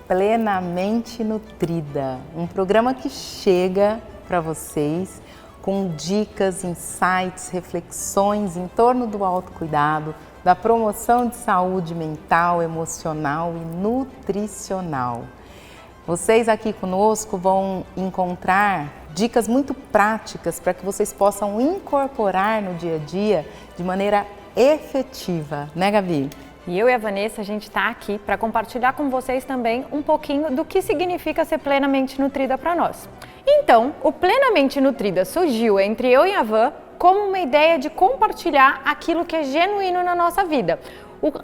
Plenamente Nutrida, um programa que chega para vocês com dicas, insights, reflexões em torno do autocuidado, da promoção de saúde mental, emocional e nutricional. Vocês aqui conosco vão encontrar dicas muito práticas para que vocês possam incorporar no dia a dia de maneira efetiva, né, Gabi? E eu e a Vanessa, a gente está aqui para compartilhar com vocês também um pouquinho do que significa ser plenamente nutrida para nós. Então, o Plenamente Nutrida surgiu entre eu e a Van como uma ideia de compartilhar aquilo que é genuíno na nossa vida.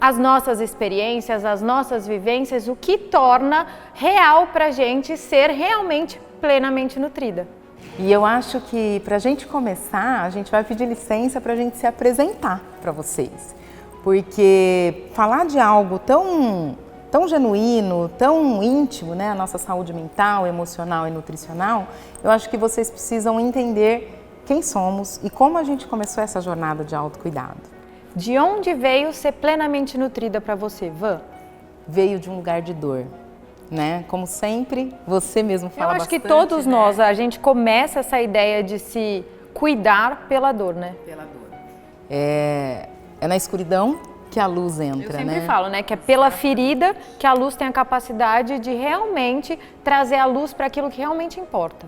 As nossas experiências, as nossas vivências, o que torna real para a gente ser realmente plenamente nutrida. E eu acho que para a gente começar, a gente vai pedir licença para a gente se apresentar para vocês. Porque falar de algo tão genuíno, tão íntimo, né, a nossa saúde mental, emocional e nutricional, eu acho que vocês precisam entender quem somos e como a gente começou essa jornada de autocuidado. De onde veio ser plenamente nutrida para você, Van? Veio de um lugar de dor, né? Como sempre, você mesmo fala bastante. Eu acho que todos nós, a gente começa essa ideia de se cuidar pela dor, né? Pela dor. É na escuridão que a luz entra, né? Eu sempre falo, né? Que é pela ferida que a luz tem a capacidade de realmente trazer a luz para aquilo que realmente importa.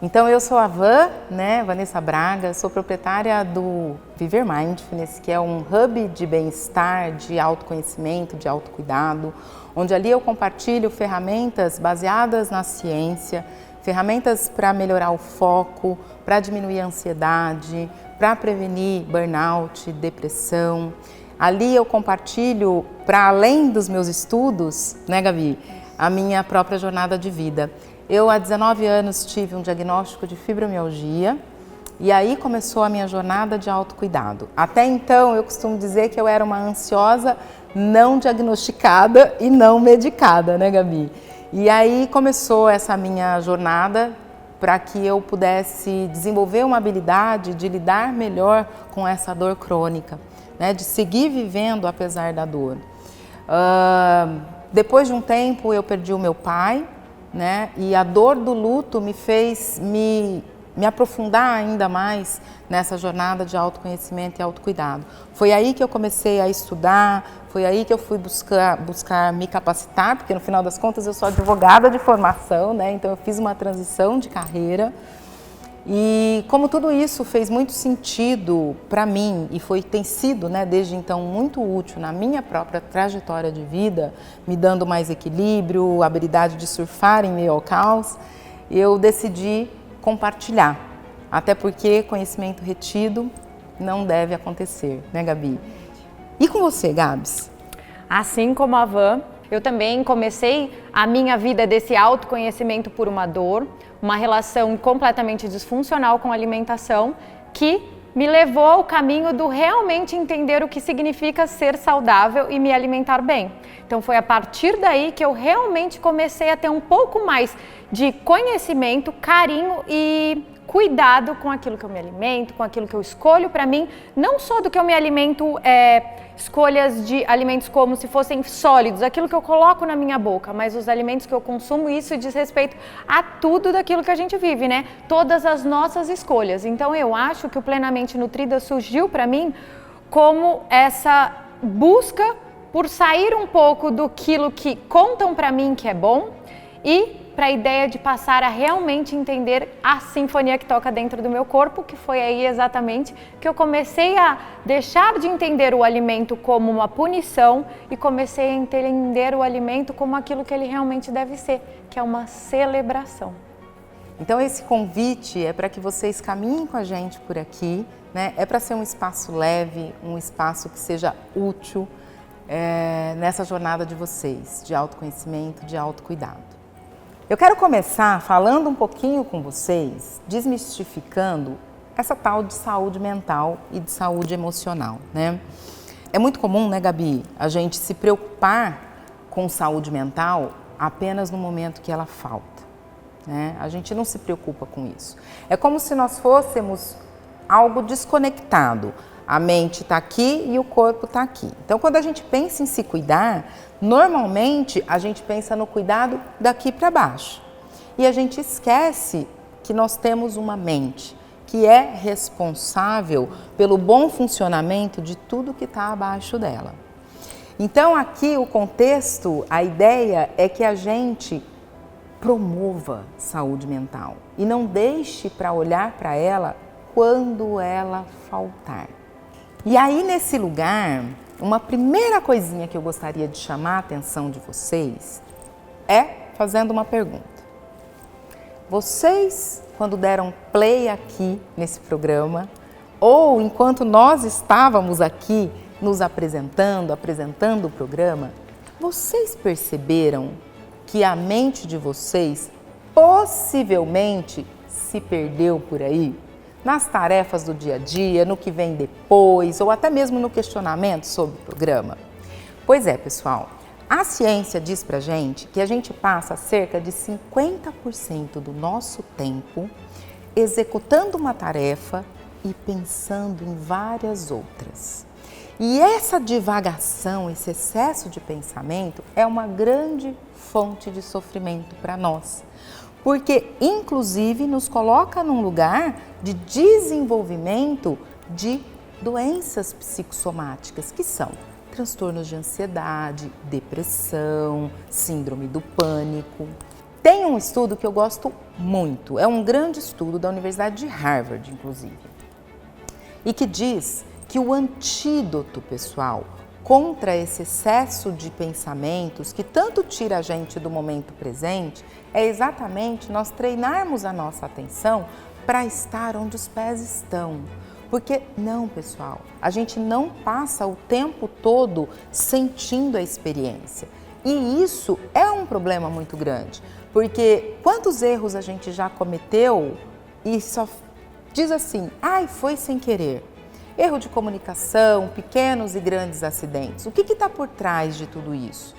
Então eu sou a Van, né, Vanessa Braga, sou proprietária do Viver Mindfulness, que é um hub de bem-estar, de autoconhecimento, de autocuidado, onde ali eu compartilho ferramentas baseadas na ciência, ferramentas para melhorar o foco, para diminuir a ansiedade, para prevenir burnout, depressão. Ali eu compartilho, para além dos meus estudos, né, Gabi, a minha própria jornada de vida. Eu, há 19 anos, tive um diagnóstico de fibromialgia e aí começou a minha jornada de autocuidado. Até então, eu costumo dizer que eu era uma ansiosa não diagnosticada e não medicada, né, Gabi? E aí começou essa minha jornada para que eu pudesse desenvolver uma habilidade de lidar melhor com essa dor crônica, né, de seguir vivendo apesar da dor. Depois de um tempo, eu perdi o meu pai, né? E a dor do luto me fez me aprofundar ainda mais nessa jornada de autoconhecimento e autocuidado. Foi aí que eu comecei a estudar, foi aí que eu fui buscar me capacitar, porque no final das contas eu sou advogada de formação, né? Então eu fiz uma transição de carreira. E como tudo isso fez muito sentido para mim e tem sido, né, desde então muito útil na minha própria trajetória de vida, me dando mais equilíbrio, habilidade de surfar em meio ao caos, eu decidi compartilhar. Até porque conhecimento retido não deve acontecer, né, Gabi? E com você, Gabs? Assim como a Van, eu também comecei a minha vida desse autoconhecimento por uma dor, uma relação completamente disfuncional com a alimentação que me levou ao caminho do realmente entender o que significa ser saudável e me alimentar bem. Então foi a partir daí que eu realmente comecei a ter um pouco mais de conhecimento, carinho e cuidado com aquilo que eu me alimento, com aquilo que eu escolho para mim, não só do que eu me alimento, escolhas de alimentos como se fossem sólidos, aquilo que eu coloco na minha boca, mas os alimentos que eu consumo, isso diz respeito a tudo daquilo que a gente vive, né? Todas as nossas escolhas. Então eu acho que o Plenamente Nutrida surgiu para mim como essa busca por sair um pouco daquilo que contam para mim que é bom e para a ideia de passar a realmente entender a sinfonia que toca dentro do meu corpo, que foi aí exatamente que eu comecei a deixar de entender o alimento como uma punição e comecei a entender o alimento como aquilo que ele realmente deve ser, que é uma celebração. Então esse convite é para que vocês caminhem com a gente por aqui, né? É para ser um espaço leve, um espaço que seja útil nessa jornada de vocês, de autoconhecimento, de autocuidado. Eu quero começar falando um pouquinho com vocês, desmistificando essa tal de saúde mental e de saúde emocional, né? É muito comum, né, Gabi, a gente se preocupar com saúde mental apenas no momento que ela falta, né? A gente não se preocupa com isso. É como se nós fôssemos algo desconectado. A mente está aqui e o corpo está aqui. Então, quando a gente pensa em se cuidar, normalmente a gente pensa no cuidado daqui para baixo. E a gente esquece que nós temos uma mente que é responsável pelo bom funcionamento de tudo que está abaixo dela. Então, aqui o contexto, a ideia é que a gente promova saúde mental e não deixe para olhar para ela quando ela faltar. E aí, nesse lugar, uma primeira coisinha que eu gostaria de chamar a atenção de vocês é fazendo uma pergunta. Vocês, quando deram play aqui nesse programa, ou enquanto nós estávamos aqui nos apresentando o programa, vocês perceberam que a mente de vocês possivelmente se perdeu por aí? Nas tarefas do dia a dia, no que vem depois, ou até mesmo no questionamento sobre o programa? Pois é, pessoal, a ciência diz pra gente que a gente passa cerca de 50% do nosso tempo executando uma tarefa e pensando em várias outras. E essa divagação, esse excesso de pensamento é uma grande fonte de sofrimento para nós, porque inclusive nos coloca num lugar de desenvolvimento de doenças psicossomáticas, que são transtornos de ansiedade, depressão, síndrome do pânico. Tem um estudo que eu gosto muito, é um grande estudo da Universidade de Harvard, inclusive, e que diz que o antídoto, pessoal, contra esse excesso de pensamentos que tanto tira a gente do momento presente é exatamente nós treinarmos a nossa atenção para estar onde os pés estão. Porque não, pessoal, a gente não passa o tempo todo sentindo a experiência. E isso é um problema muito grande, porque quantos erros a gente já cometeu e só diz assim, ai, foi sem querer. Erro de comunicação, pequenos e grandes acidentes. O que está por trás de tudo isso?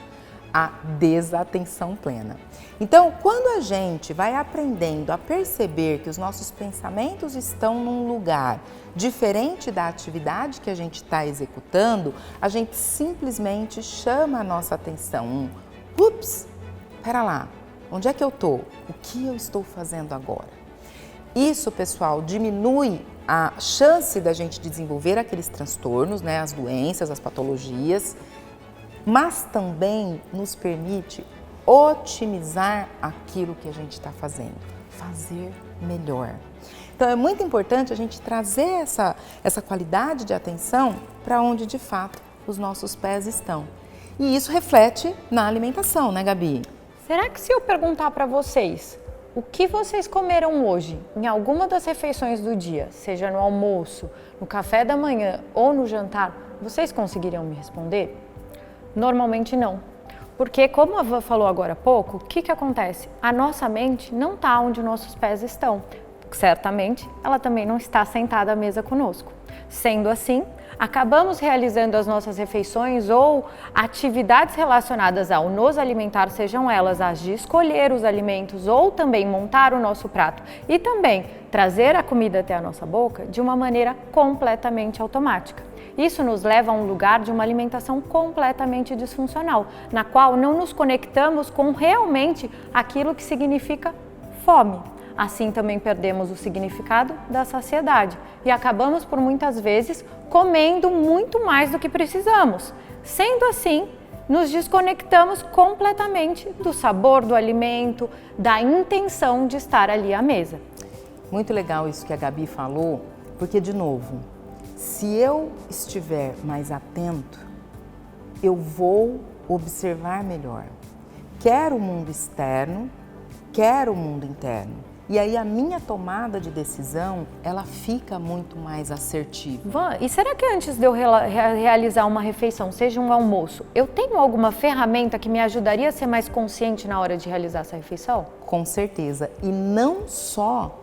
A desatenção plena. Então, quando a gente vai aprendendo a perceber que os nossos pensamentos estão num lugar diferente da atividade que a gente está executando, a gente simplesmente chama a nossa atenção. Ups, pera lá, onde é que eu estou? O que eu estou fazendo agora? Isso, pessoal, diminui a chance da gente desenvolver aqueles transtornos, né, as doenças, as patologias, mas também nos permite otimizar aquilo que a gente está fazendo, fazer melhor. Então é muito importante a gente trazer essa qualidade de atenção para onde de fato os nossos pés estão. E isso reflete na alimentação, né, Gabi? Será que se eu perguntar para vocês o que vocês comeram hoje em alguma das refeições do dia, seja no almoço, no café da manhã ou no jantar, vocês conseguiriam me responder? Normalmente não. Porque, como a Van falou agora há pouco, o que acontece? A nossa mente não está onde nossos pés estão. Certamente, ela também não está sentada à mesa conosco. Sendo assim, acabamos realizando as nossas refeições ou atividades relacionadas ao nos alimentar, sejam elas as de escolher os alimentos ou também montar o nosso prato e também trazer a comida até a nossa boca de uma maneira completamente automática. Isso nos leva a um lugar de uma alimentação completamente disfuncional, na qual não nos conectamos com realmente aquilo que significa fome. Assim também perdemos o significado da saciedade e acabamos por muitas vezes comendo muito mais do que precisamos. Sendo assim, nos desconectamos completamente do sabor do alimento, da intenção de estar ali à mesa. Muito legal isso que a Gabi falou, porque de novo, se eu estiver mais atento, eu vou observar melhor. Quer o mundo externo, quer o mundo interno. E aí a minha tomada de decisão, ela fica muito mais assertiva. Van, e será que antes de eu realizar uma refeição, seja um almoço, eu tenho alguma ferramenta que me ajudaria a ser mais consciente na hora de realizar essa refeição? Com certeza. E não só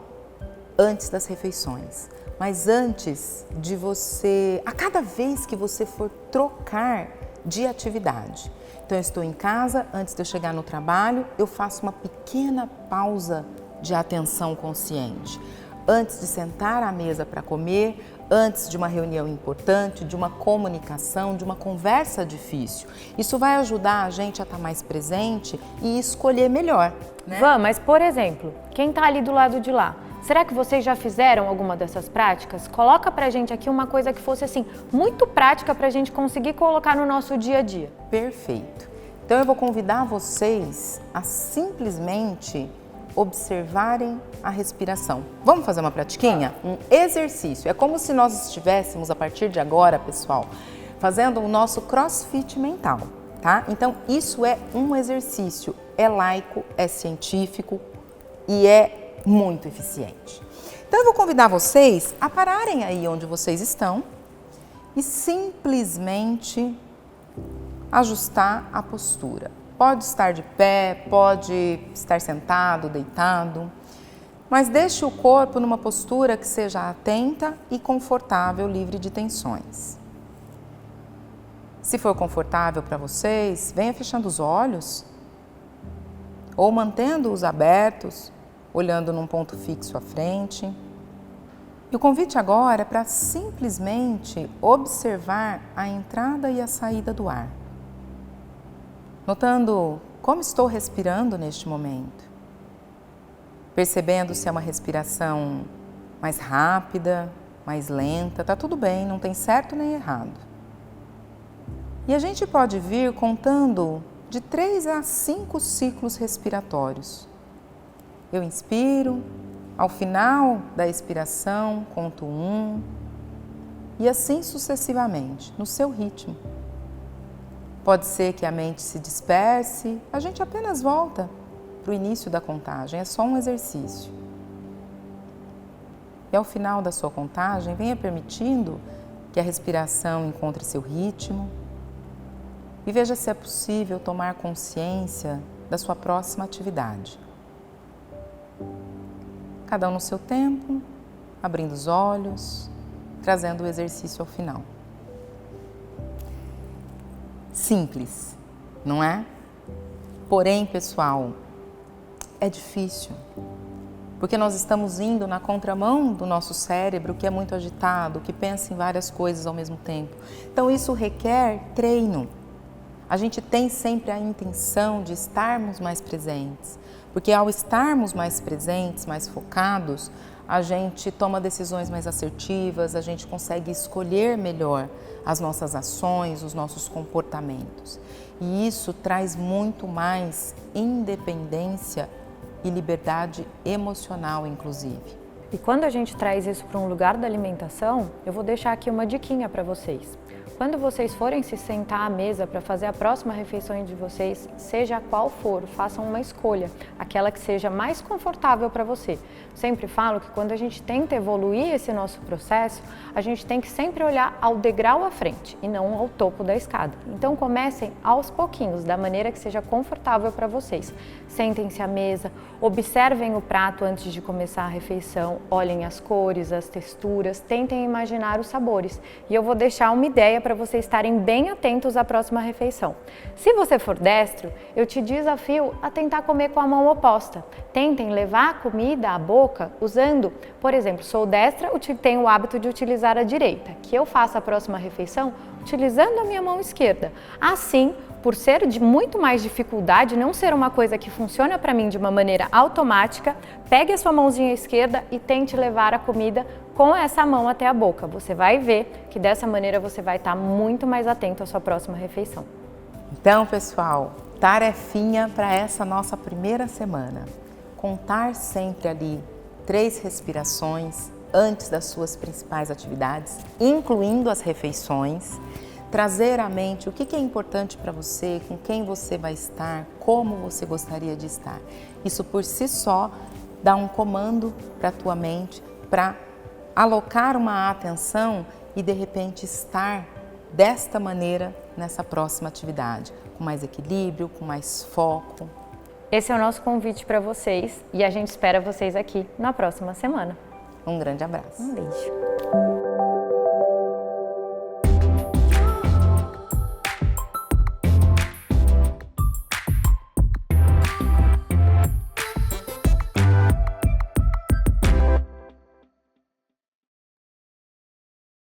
antes das refeições, mas antes de você, a cada vez que você for trocar de atividade. Então eu estou em casa, antes de eu chegar no trabalho, eu faço uma pequena pausa de atenção consciente. Antes de sentar à mesa para comer, antes de uma reunião importante, de uma comunicação, de uma conversa difícil. Isso vai ajudar a gente a estar mais presente e escolher melhor, né? Vã, mas por exemplo, quem está ali do lado de lá, será que vocês já fizeram alguma dessas práticas? Coloca pra gente aqui uma coisa que fosse assim, muito prática pra gente conseguir colocar no nosso dia a dia. Perfeito. Então eu vou convidar vocês a simplesmente observarem a respiração. Vamos fazer uma pratiquinha? Um exercício. É como se nós estivéssemos, a partir de agora, pessoal, fazendo o nosso crossfit mental, tá? Então, isso é um exercício. É laico, é científico e é muito eficiente. Então, eu vou convidar vocês a pararem aí onde vocês estão e simplesmente ajustar a postura. Pode estar de pé, pode estar sentado, deitado, mas deixe o corpo numa postura que seja atenta e confortável, livre de tensões. Se for confortável para vocês, venha fechando os olhos ou mantendo-os abertos, olhando num ponto fixo à frente. E o convite agora é para simplesmente observar a entrada e a saída do ar, notando como estou respirando neste momento, percebendo se é uma respiração mais rápida, mais lenta, tá tudo bem, não tem certo nem errado. E a gente pode vir contando de 3 a 5 ciclos respiratórios. Eu inspiro, ao final da expiração conto 1 e assim sucessivamente, no seu ritmo. Pode ser que a mente se disperse, a gente apenas volta para o início da contagem, é só um exercício. E ao final da sua contagem, venha permitindo que a respiração encontre seu ritmo e veja se é possível tomar consciência da sua próxima atividade. Cada um no seu tempo, abrindo os olhos, trazendo o exercício ao final. Simples, não é? Porém, pessoal, é difícil, porque nós estamos indo na contramão do nosso cérebro, que é muito agitado, que pensa em várias coisas ao mesmo tempo. Então, isso requer treino. A gente tem sempre a intenção de estarmos mais presentes, porque ao estarmos mais presentes, mais focados, a gente toma decisões mais assertivas, a gente consegue escolher melhor as nossas ações, os nossos comportamentos. E isso traz muito mais independência e liberdade emocional, inclusive. E quando a gente traz isso para um lugar da alimentação, eu vou deixar aqui uma diquinha para vocês. Quando vocês forem se sentar à mesa para fazer a próxima refeição de vocês, seja qual for, façam uma escolha, aquela que seja mais confortável para você. Sempre falo que quando a gente tenta evoluir esse nosso processo, a gente tem que sempre olhar ao degrau à frente e não ao topo da escada. Então comecem aos pouquinhos, da maneira que seja confortável para vocês. Sentem-se à mesa, observem o prato antes de começar a refeição, olhem as cores, as texturas, tentem imaginar os sabores. E eu vou deixar uma ideia para vocês estarem bem atentos à próxima refeição. Se você for destro, eu te desafio a tentar comer com a mão oposta. Tentem levar a comida à boca usando, por exemplo, sou destra, tenho o hábito de utilizar a direita, que eu faça a próxima refeição utilizando a minha mão esquerda. Assim, por ser de muito mais dificuldade, não ser uma coisa que funciona para mim de uma maneira automática, pegue a sua mãozinha esquerda e tente levar a comida com essa mão até a boca. Você vai ver que dessa maneira você vai estar muito mais atento à sua próxima refeição. Então, pessoal, tarefinha para essa nossa primeira semana. Contar sempre ali 3 respirações antes das suas principais atividades, incluindo as refeições. Trazer à mente o que é importante para você, com quem você vai estar, como você gostaria de estar. Isso por si só dá um comando para a tua mente para alocar uma atenção e de repente estar desta maneira nessa próxima atividade, com mais equilíbrio, com mais foco. Esse é o nosso convite para vocês e a gente espera vocês aqui na próxima semana. Um grande abraço. Um beijo.